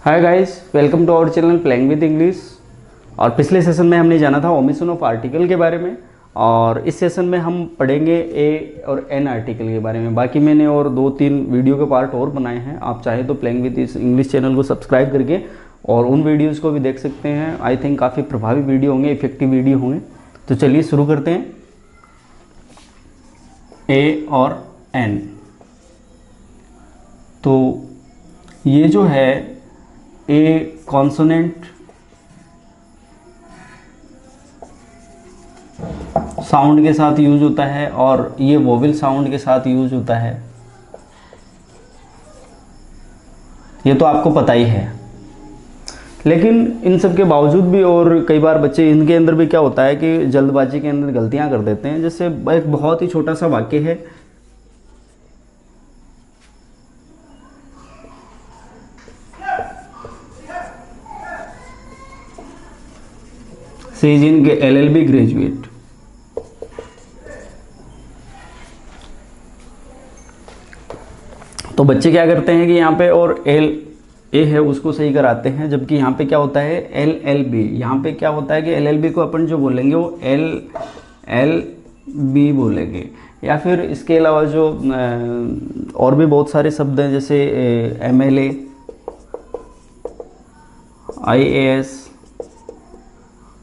Hi guys, welcome to our channel playing with English. और पिछले session में हमने जाना था ओमिशन ऑफ आर्टिकल के बारे में, और इस सेशन में हम पढ़ेंगे ए और एन आर्टिकल के बारे में। बाकी मैंने और 2-3 वीडियो के पार्ट और बनाए हैं, आप चाहे तो प्लेइंग विद इंग्लिश चैनल को सब्सक्राइब करके और उन वीडियोज़ को भी देख सकते हैं। आई थिंक काफ़ी प्रभावी वीडियो होंगे, इफेक्टिव वीडियो होंगे। तो चलिए शुरू करते हैं। ए और एन, तो ये जो है ए कॉन्सोनेंट साउंड के साथ यूज होता है और ये वोवेल साउंड के साथ यूज होता है, ये तो आपको पता ही है। लेकिन इन सब के बावजूद भी और कई बार बच्चे इनके अंदर भी क्या होता है कि जल्दबाजी के अंदर गलतियां कर देते हैं। जैसे एक बहुत ही छोटा सा वाक्य है, सीजिन के LLB ग्रेजुएट। तो बच्चे क्या करते हैं कि यहाँ पे और ए है उसको सही कराते हैं, जबकि यहाँ पे क्या होता है LLB। यहाँ पे क्या होता है कि LLB को अपन जो बोलेंगे वो LLB बोलेंगे, या फिर इसके अलावा जो और भी बहुत सारे शब्द हैं जैसे MLA, IAS,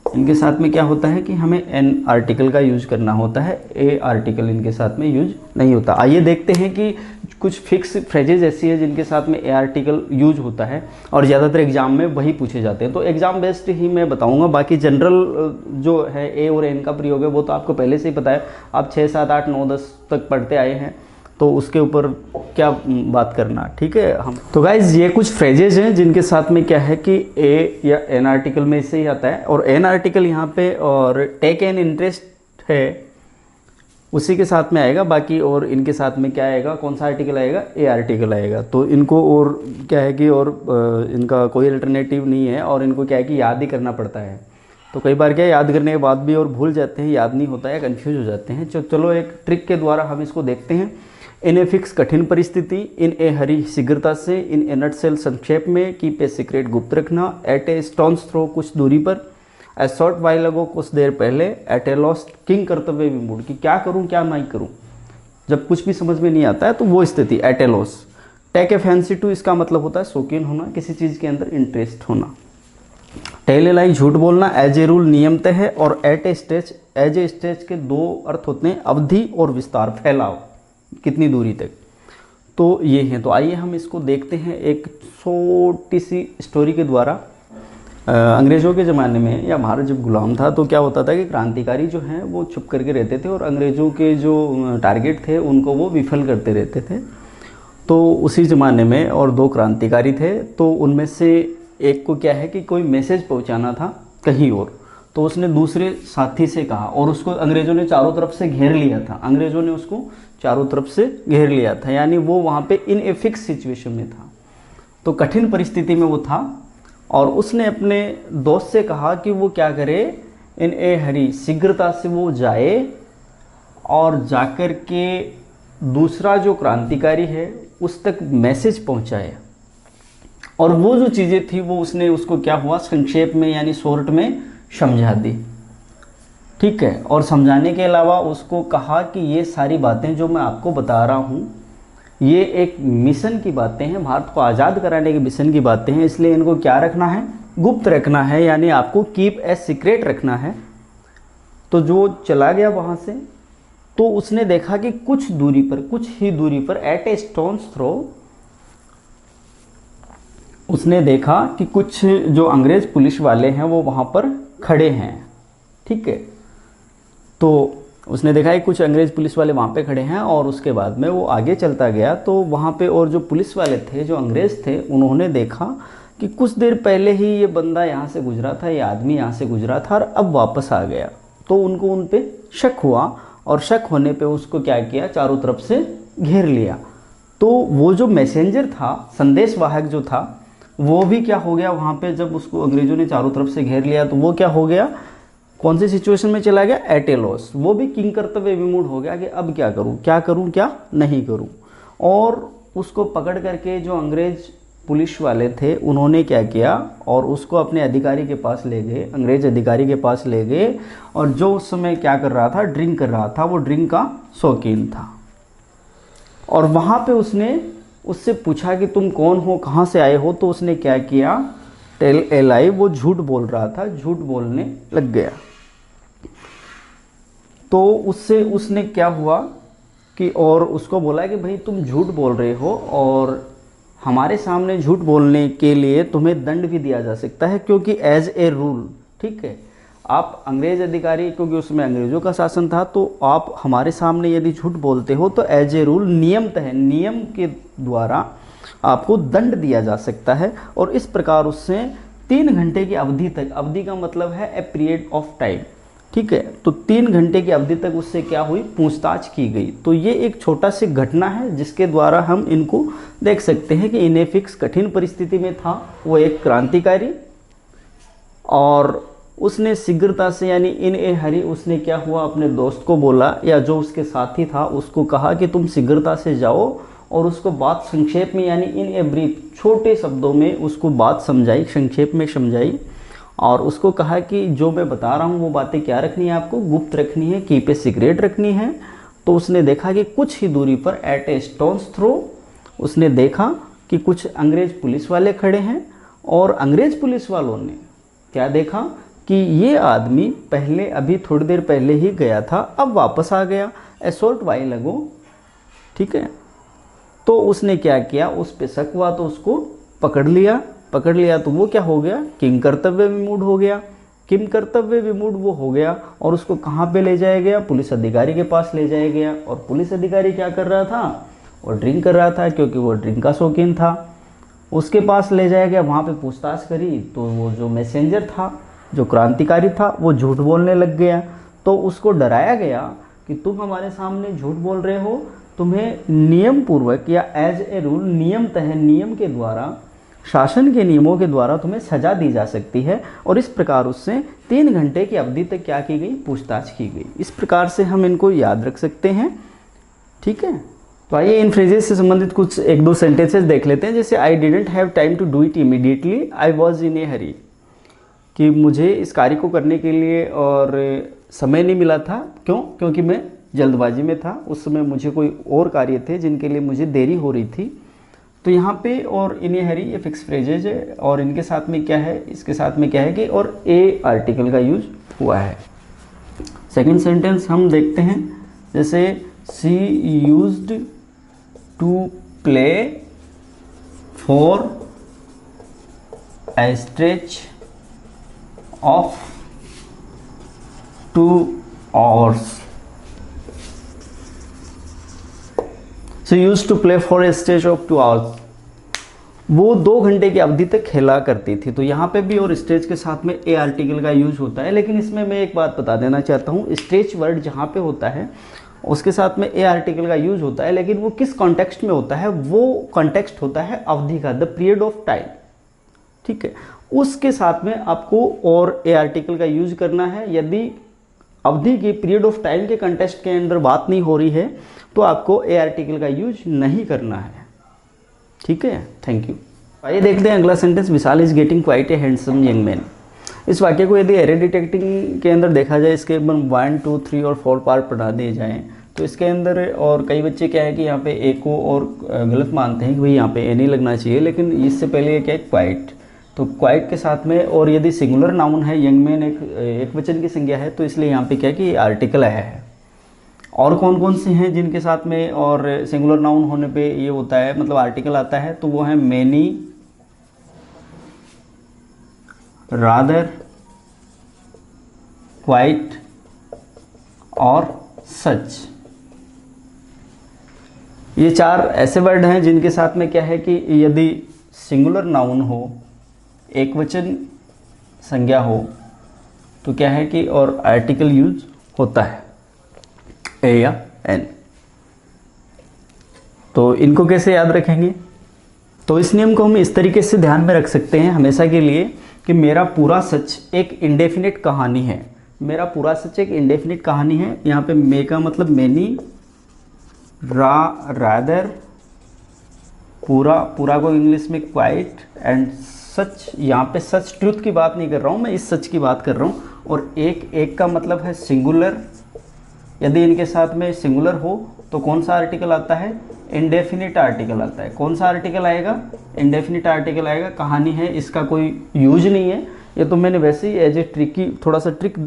इनके साथ में क्या होता है कि हमें एन आर्टिकल का यूज करना होता है, ए आर्टिकल इनके साथ में यूज नहीं होता। आइए देखते हैं कि कुछ फिक्स फ्रेजेज ऐसी है जिनके साथ में ए आर्टिकल यूज होता है और ज़्यादातर एग्जाम में वही पूछे जाते हैं। तो एग्जाम बेस्ड ही मैं बताऊंगा, बाकी जनरल जो है ए और एन का प्रयोग है वो तो आपको पहले से ही पता है। आप 6, 7, 8, 9, 10 तक पढ़ते आए हैं, तो उसके ऊपर क्या बात करना, ठीक है। हम तो गाइज ये कुछ फ्रेजेज हैं जिनके साथ में क्या है कि ए या एन आर्टिकल में इससे ही आता है, और एन आर्टिकल यहाँ पे और टेक एन इंटरेस्ट है उसी के साथ में आएगा। बाकी और इनके साथ में क्या आएगा, कौन सा आर्टिकल आएगा, ए आर्टिकल आएगा। तो इनको और क्या है कि और इनका कोई अल्टरनेटिव नहीं है, और इनको क्या है कि याद ही करना पड़ता है। तो कई बार क्या याद करने के बाद भी और भूल जाते हैं, याद नहीं होता है, कन्फ्यूज हो जाते हैं। चलो एक ट्रिक के द्वारा हम इसको देखते हैं। इन ए फिक्स कठिन परिस्थिति, इन ए हरी शीघ्रता से, इन ए नटसेल संक्षेप में, कीप ए सीक्रेट गुप्त रखना, एट ए स्टोन्स थ्रो कुछ दूरी पर, ए शॉर्ट वाइल अगो कुछ देर पहले, एट ए लॉस्ट किंग कर्तव्य विमूढ़, कि क्या करूं क्या नहीं करूं, जब कुछ भी समझ में नहीं आता है तो वो स्थिति, at a loss. Take a fancy to, इसका मतलब होता है शौकीन होना, किसी चीज़ के अंदर इंटरेस्ट होना। टेल ए लाई, झूठ बोलना, एज ए रूल नियम तय है, और at a stage, as a stage के दो अर्थ होते हैं, अवधि और विस्तार, फैलाव, कितनी दूरी तक। तो ये है, तो आइए हम इसको देखते हैं एक छोटी सी स्टोरी के द्वारा। अंग्रेज़ों के ज़माने में या भारत जब गुलाम था तो क्या होता था कि क्रांतिकारी जो हैं वो छुप करके रहते थे और अंग्रेज़ों के जो टारगेट थे उनको वो विफल करते रहते थे। तो उसी ज़माने में और 2 क्रांतिकारी थे, तो उनमें से एक को क्या है कि कोई मैसेज पहुंचाना था कहीं और, तो उसने दूसरे साथी से कहा, और उसको अंग्रेज़ों ने चारों तरफ से घेर लिया था। अंग्रेज़ों ने उसको चारों तरफ से घेर लिया था, यानी वो वहाँ पे इन ए फिक्स सिचुएशन में था, तो कठिन परिस्थिति में वो था। और उसने अपने दोस्त से कहा कि वो क्या करे, इन ए हरी, शीघ्रता से वो जाए और जाकर के दूसरा जो क्रांतिकारी है उस तक मैसेज पहुँचाए। और वो जो चीज़ें थी वो उसने उसको क्या हुआ, संक्षेप में यानी शॉर्ट में समझा दी, ठीक है। और समझाने के अलावा उसको कहा कि ये सारी बातें जो मैं आपको बता रहा हूँ ये एक मिशन की बातें हैं, भारत को आज़ाद कराने के मिशन की बातें हैं, इसलिए इनको क्या रखना है, गुप्त रखना है, यानी आपको कीप ए सीक्रेट रखना है। तो जो चला गया वहाँ से, तो उसने देखा कि कुछ दूरी पर, कुछ ही दूरी पर, एट ए स्टोन्स थ्रो, उसने देखा कि कुछ जो अंग्रेज पुलिस वाले हैं वो वहाँ पर खड़े हैं, ठीक है। तो उसने देखा कि कुछ अंग्रेज पुलिस वाले वहाँ पे खड़े हैं, और उसके बाद में वो आगे चलता गया तो वहाँ पे और जो पुलिस वाले थे, जो अंग्रेज़ थे, उन्होंने देखा कि कुछ देर पहले ही ये बंदा यहाँ से गुजरा था, ये आदमी यहाँ से गुजरा था और अब वापस आ गया। तो उनको उन पे शक हुआ, और शक होने पे उसको क्या किया, चारों तरफ से घेर लिया। तो वो जो मैसेंजर था, संदेशवाहक जो था, वो भी क्या हो गया वहाँ पे, जब उसको अंग्रेज़ों ने चारों तरफ से घेर लिया तो वो क्या हो गया, कौन सी सिचुएशन में चला गया, एट ए लॉस। वो भी किंग कर्तव्य विमूढ़ हो गया कि अब क्या करूं क्या नहीं करूं। और उसको पकड़ करके जो अंग्रेज पुलिस वाले थे उन्होंने क्या किया और उसको अपने अधिकारी के पास ले गए, अंग्रेज अधिकारी के पास ले गए, और जो उस समय क्या कर रहा था, ड्रिंक कर रहा था, वो ड्रिंक का शौकीन था। और वहाँ पे उसने उससे पूछा कि तुम कौन हो, कहाँ से आए हो, तो उसने क्या किया, टेल ए लाई, वो झूठ बोल रहा था, झूठ बोलने लग गया। तो उससे उसने क्या हुआ कि और उसको बोला कि भाई तुम झूठ बोल रहे हो और हमारे सामने झूठ बोलने के लिए तुम्हें दंड भी दिया जा सकता है, क्योंकि एज ए रूल, ठीक है, आप अंग्रेज अधिकारी, क्योंकि उसमें अंग्रेज़ों का शासन था, तो आप हमारे सामने यदि झूठ बोलते हो तो एज ए रूल, नियमतः है, नियम के द्वारा आपको दंड दिया जा सकता है। और इस प्रकार उससे 3 घंटे की अवधि तक, अवधि का मतलब है ए पीरियड ऑफ टाइम, ठीक है, तो 3 घंटे की अवधि तक उससे क्या हुई, पूछताछ की गई। तो ये एक छोटा सी घटना है जिसके द्वारा हम इनको देख सकते हैं कि इनेफिक्स कठिन परिस्थिति में था, वो एक क्रांतिकारी, और उसने शीघ्रता से, यानी इन ए हरी, उसने क्या हुआ, अपने दोस्त को बोला या जो उसके साथी था उसको कहा कि तुम शीघ्रता से जाओ, और उसको बात संक्षेप में, यानी इन ए ब्रीफ, छोटे शब्दों में उसको बात समझाई, संक्षेप में समझाई, और उसको कहा कि जो मैं बता रहा हूँ वो बातें क्या रखनी है, आपको गुप्त रखनी है, कीप ए सीक्रेट रखनी है। तो उसने देखा कि कुछ ही दूरी पर एट ए स्टोन्स थ्रो उसने देखा कि कुछ अंग्रेज पुलिस वाले खड़े हैं, और अंग्रेज पुलिस वालों ने क्या देखा कि ये आदमी पहले, अभी थोड़ी देर पहले ही गया था, अब वापस आ गया, एसोल्ट वाई लगो, ठीक है। तो उसने क्या किया, उस पे शक हुआ तो उसको पकड़ लिया तो वो क्या हो गया, किम कर्तव्य विमूढ़ हो गया, किम कर्तव्य विमूढ़ वो हो गया, और उसको कहाँ पे ले जाया गया, पुलिस अधिकारी के पास ले जाया गया। और पुलिस अधिकारी क्या कर रहा था, वो ड्रिंक कर रहा था, क्योंकि वो ड्रिंक का शौकीन था। उसके पास ले जाया गया, वहाँ पे पूछताछ करी तो वो जो मैसेंजर था, जो क्रांतिकारी था, वो झूठ बोलने लग गया। तो उसको डराया गया कि तुम हमारे सामने झूठ बोल रहे हो, तुम्हें नियम पूर्वक या एज ए रूल, नियमतः, नियम के द्वारा, शासन के नियमों के द्वारा तुम्हें सजा दी जा सकती है। और इस प्रकार उससे 3 घंटे की अवधि तक क्या की गई, पूछताछ की गई। इस प्रकार से हम इनको याद रख सकते हैं, ठीक है। तो आइए इन फ्रेजेस से संबंधित कुछ 1-2 सेंटेंसेस देख लेते हैं। जैसे I didn't have time to do it immediately, I was in a hurry, कि मुझे इस कार्य को करने के लिए और समय नहीं मिला था, क्यों, क्योंकि मैं जल्दबाजी में था, उस समय मुझे कोई और कार्य थे जिनके लिए मुझे देरी हो रही थी। तो यहाँ पे और इन ए हरी ये फिक्स फ्रेजेज है, और इनके साथ में क्या है, इसके साथ में क्या है कि और ए आर्टिकल का यूज हुआ है। सेकंड सेंटेंस हम देखते हैं, जैसे she used to play for a stretch of 2 hours. She used to play for a stretch of 2 hours. वो 2 घंटे की अवधि तक खेला करती थी। तो यहाँ पे भी और स्ट्रेच के साथ में ए आर्टिकल का यूज होता है, लेकिन इसमें मैं एक बात बता देना चाहता हूँ, स्ट्रेच वर्ड जहाँ पे होता है उसके साथ में ए आर्टिकल का यूज होता है, लेकिन वो किस कॉन्टेक्स्ट में होता है, वो कॉन्टेक्स्ट होता है अवधि का, द पीरियड ऑफ टाइम, ठीक है। उसके साथ में आपको और ए आर्टिकल का यूज करना है। यदि अवधि की, पीरियड ऑफ टाइम के कंटेक्स्ट के अंदर बात नहीं हो रही है तो आपको ए आर्टिकल का यूज नहीं करना है, ठीक है। Thank you. आइए देखते हैं अगला sentence, Vishal is getting quite a handsome young man. इस वाक्य को यदि एरे डिटेक्टिंग के अंदर देखा जाए, इसके 1, 2, 3 और 4 पार्ट पढ़ा दिए जाएँ तो इसके अंदर, और कई बच्चे क्या है कि यहाँ पे ए को और गलत मानते हैं कि भाई यहाँ पे ए नहीं लगना चाहिए, लेकिन इससे पहले ये क्या है, क्वाइट। तो क्वाइट के साथ में, और यदि सिंगुलर नाउन है, यंग मैन एक वचन की संज्ञा है, तो इसलिए यहाँ पे क्या है कि आर्टिकल आया है। और कौन कौन से हैं जिनके साथ में और सिंगुलर नाउन होने पे ये होता है, मतलब आर्टिकल आता है, तो वो है मैनी, रादर, क्वाइट और सच। ये 4 ऐसे वर्ड हैं जिनके साथ में क्या है कि यदि सिंगुलर नाउन हो, एक वचन संज्ञा हो, तो क्या है कि और आर्टिकल यूज होता है, ए या एन। तो इनको कैसे याद रखेंगे, तो इस नियम को हम इस तरीके से ध्यान में रख सकते हैं हमेशा के लिए कि मेरा पूरा सच एक इंडेफिनिट कहानी है। मेरा पूरा सच एक इंडेफिनिट कहानी है। यहाँ पे मे का मतलब मैनी, रादर, पूरा पूरा को इंग्लिश में क्वाइट एंड सच, यहाँ पे सच ट्रूथ की बात नहीं कर रहा हूँ मैं, इस सच की बात कर रहा हूँ। और एक का मतलब है सिंगुलर, यदि इनके साथ में सिंगुलर हो तो कौन सा आर्टिकल आता है, इंडेफिनिट आर्टिकल आता है। कौन सा आर्टिकल आएगा, इंडेफिनिट आर्टिकल आएगा। कहानी है, इसका कोई यूज नहीं है, ये तो मैंने वैसे ही एज ए ट्रिकी, थोड़ा सा ट्रिक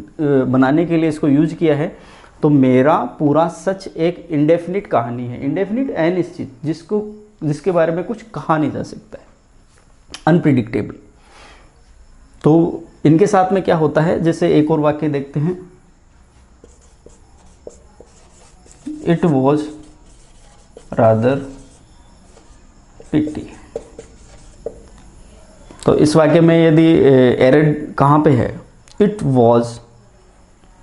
बनाने के लिए इसको यूज किया है। तो मेरा पूरा सच एक इंडेफिनिट कहानी है। इंडेफिनिट अनिश्चित, जिसके बारे में कुछ कहा नहीं जा सकता है, अनप्रिडिक्टेबल। तो इनके साथ में क्या होता है, जैसे एक और वाक्य देखते हैं, इट वॉज रादर पिटी। तो इस वाक्य में यदि एरर कहाँ पे है, इट वॉज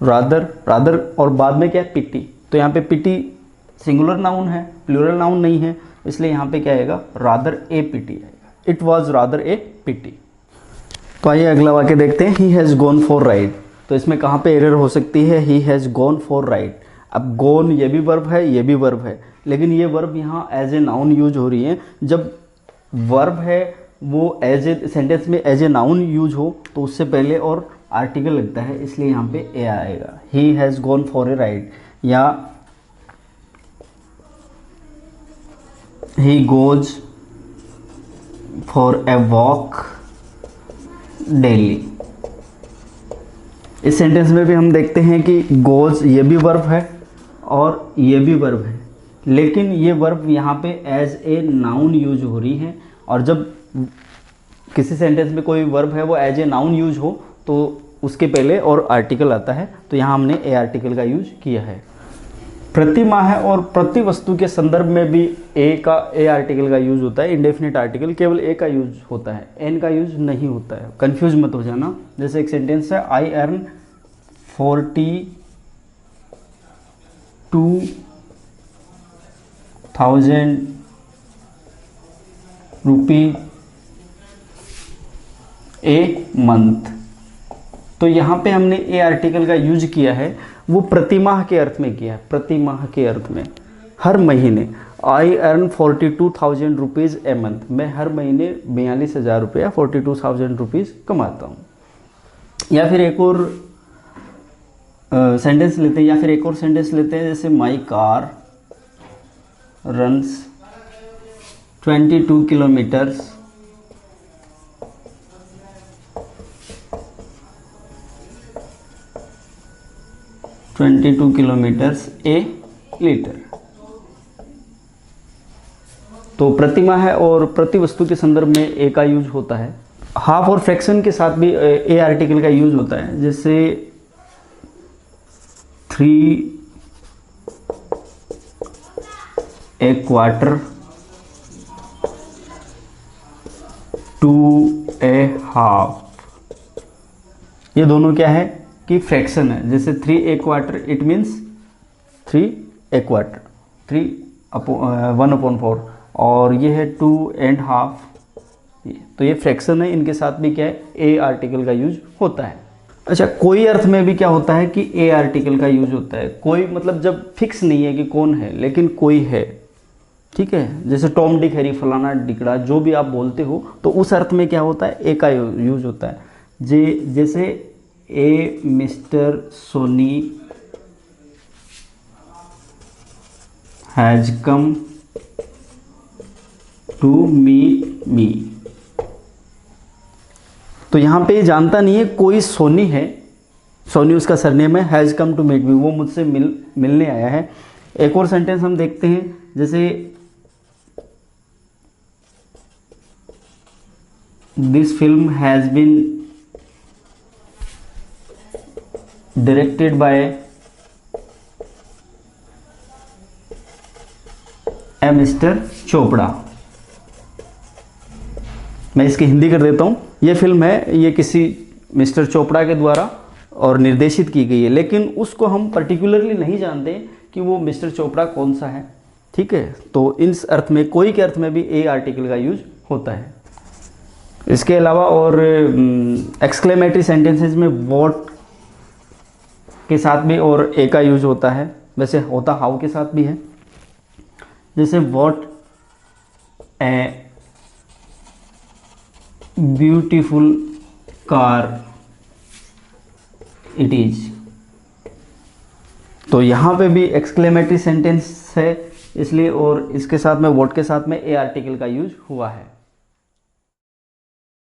रादर, रादर और बाद में क्या है, पिटी। तो यहाँ पे पिटी सिंगुलर नाउन है, प्लूरल नाउन नहीं है, इसलिए यहाँ पे क्या आएगा, रादर ए पिटी आएगा। इट वॉज रादर ए पिटी। तो आइए अगला वाक्य देखते हैं, ही हैज़ गॉन फॉर राइड। तो इसमें कहाँ पे एरर हो सकती है, ही हैज़ गॉन फॉर राइड। अब गॉन ये भी वर्ब है, ये भी वर्ब है, लेकिन ये वर्ब यहाँ एज ए नाउन यूज हो रही है। जब वर्ब है वो एज ए सेंटेंस में एज ए नाउन यूज हो तो उससे पहले और आर्टिकल लगता है, इसलिए यहाँ पे ए आएगा। He has gone for a ride या he goes for a walk daily. इस सेंटेंस में भी हम देखते हैं कि गोज ये भी वर्ब है और ये भी वर्ब है, लेकिन ये वर्ब यहाँ पे एज ए नाउन यूज हो रही है। और जब किसी सेंटेंस में कोई वर्ब है वो एज ए नाउन यूज हो तो उसके पहले और आर्टिकल आता है, तो यहाँ हमने ए आर्टिकल का यूज किया है। प्रतिमा है और प्रति वस्तु के संदर्भ में भी ए आर्टिकल का यूज होता है। इंडेफिनिट आर्टिकल केवल ए का यूज होता है, एन का यूज नहीं होता है, कंफ्यूज मत हो जाना। जैसे एक सेंटेंस है, I earn 42,000 rupee a month. तो यहाँ पे हमने ए आर्टिकल का यूज किया है, वो प्रतिमाह के अर्थ में किया है, प्रतिमाह के अर्थ में, हर महीने। I earn 42,000 rupees a month, मैं हर महीने 42,000 रुपया 42,000 रुपीज़ कमाता हूँ। या फिर एक और सेंटेंस लेते हैं, जैसे my car runs 22 kilometres A litre. तो प्रतिमा है और प्रति वस्तु के संदर्भ में ए का यूज होता है। हाफ और फ्रैक्शन के साथ भी ए आर्टिकल का यूज होता है, जैसे 3 ए क्वार्टर 2 ए हाफ। ये दोनों क्या है कि फ्रैक्शन है। जैसे 3 ए quarter it means 3 A quarter, 1/4, और ये है 2 एंड हाफ, तो ये फ्रैक्शन है। इनके साथ भी क्या है, ए आर्टिकल का यूज होता है। अच्छा, कोई अर्थ में भी क्या होता है कि ए आर्टिकल का यूज होता है। कोई मतलब जब फिक्स नहीं है कि कौन है, लेकिन कोई है, ठीक है। जैसे टॉम डिक हैरी फलाना डिकड़ा, जो भी आप बोलते हो, तो उस अर्थ में क्या होता है, ए का यूज होता है। जैसे a Mr Soni has come to meet me. तो यहाँ पे जानता नहीं है, कोई सोनी है, सोनी उसका सरनेम है, has come to meet me, वो मुझसे मिलने आया है। एक और सेंटेंस हम देखते हैं, जैसे this film has been directed by a mister Chopra. मैं इसकी हिंदी कर देता हूँ। ये फिल्म है, ये किसी मिस्टर चोपड़ा के द्वारा और निर्देशित की गई है, लेकिन उसको हम पर्टिकुलरली नहीं जानते कि वो मिस्टर चोपड़ा कौन सा है, ठीक है। तो इस अर्थ में, कोई के अर्थ में भी ए आर्टिकल का यूज होता है। इसके अलावा और एक्सक्लेमेटरी सेंटेंसेस में व्हाट के साथ भी और ए का यूज होता है, वैसे होता हाउ के साथ भी है। जैसे what a beautiful car it is. तो यहाँ पे भी एक्सक्लेमेटरी सेंटेंस है इसलिए, और इसके साथ में व्हाट के साथ में ए आर्टिकल का यूज हुआ है।